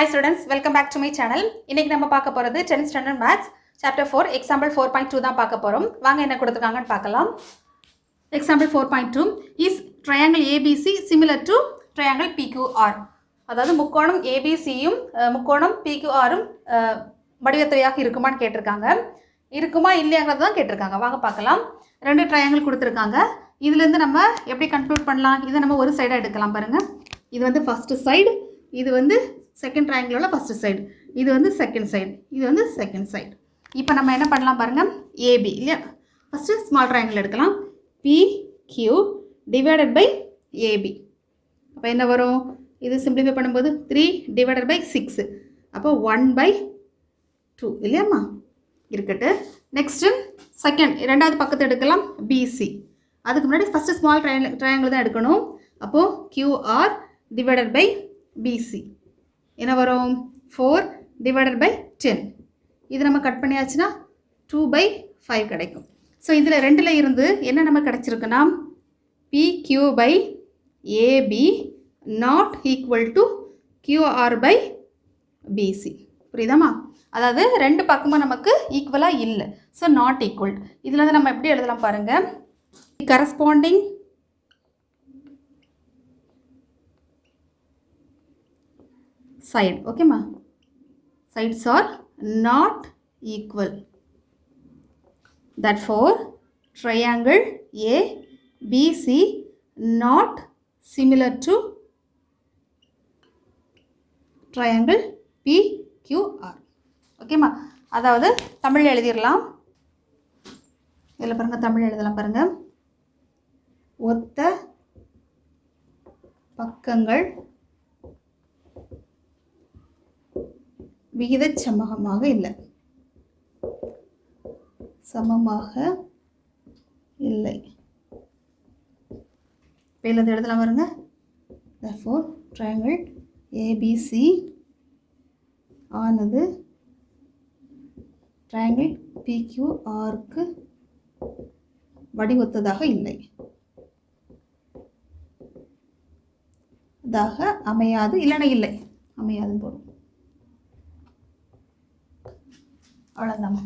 Hi students, welcome back to my channel. இன்னைக்கு நம்ம பார்க்க போறது 10th standard maths chapter 4 example 4.2 தான் பார்க்க போறோம். வாங்க என்ன கொடுத்திருக்காங்கன்னு பார்க்கலாம். Example 4.2 is triangle ABC similar to triangle PQR. அதாவது முக்கோணம் ABCயும் முக்கோணம் PQRம் வடிவத்தையாக இருக்குமான்னு கேட்டிருக்காங்க. இருக்குமா இல்லையாங்கிறத தான் கேட்டிருக்காங்க. வாங்க பார்க்கலாம். ரெண்டு ட்ரையாங்கிள் கொடுத்திருக்காங்க. இதுல இருந்து நம்ம எப்படி கன்க்ளூட் பண்ணலாம்? இத நம்ம ஒரு சைடா எடுக்கலாம் பாருங்க. இது வந்து ஃபர்ஸ்ட் சைடு, இது வந்து செகண்ட் ட்ரையாங்கிளோட ஃபர்ஸ்ட் சைடு, இது வந்து செகண்ட் சைடு, இது வந்து செகண்ட் சைடு. இப்போ நம்ம என்ன பண்ணலாம் பாருங்க, AB இல்லையா? ஃபர்ஸ்ட் ஸ்மால் ட்ரையாங்கிள் எடுக்கலாம். PQ divided by AB. அப்போ என்ன வரும்? இது சிம்பிளிஃபை பண்ணும்போது 3 டிவைடட் பை 6, அப்போ 1/2 இல்லையாம்மா? இருக்கட்டு. நெக்ஸ்ட்டு செகண்ட் ரெண்டாவது பக்கத்தை எடுக்கலாம், BC. அதுக்கு முன்னாடி ஃபஸ்ட்டு ஸ்மால் ட்ரையாங்கிள் தான் எடுக்கணும். அப்போது QR டிவைடட் பை BC என்ன வரும்? 4 டிவைடட் பை 10. இது நம்ம கட் பண்ணியாச்சுன்னா 2/5 கிடைக்கும். ஸோ இதில் ரெண்டில் இருந்து என்ன நம்ம கிடச்சிருக்குன்னா PQ by AB not equal to QR by BC. புரியுதாம்மா? அதாவது ரெண்டு பக்கமும் நமக்கு ஈக்குவலாக இல்லை. So not equal. இதில் வந்து நம்ம எப்படி எழுதலாம் பாருங்கள், corresponding side. Okay ma, sides are not equal, therefore triangle ABC not similar to triangle PQR. Okay ma, அதாவது தமிழ் எழுதிடலாம். இதில் பாருங்க, தமிழ் எழுதலாம் பாருங்க. ஒத்த பக்கங்கள் விகிதச்சமமாக இல்லை, சமமாக இல்லை. இப்போ எழுதலாம் பாருங்க. therefore triangle ABC ஆனது triangle PQRக்கு வடிவொத்ததாக இல்லை, அமையாது, இல்லைன்னா இல்லை, அமையாதுன்னு போடும். அவ்வளோதாம்மா.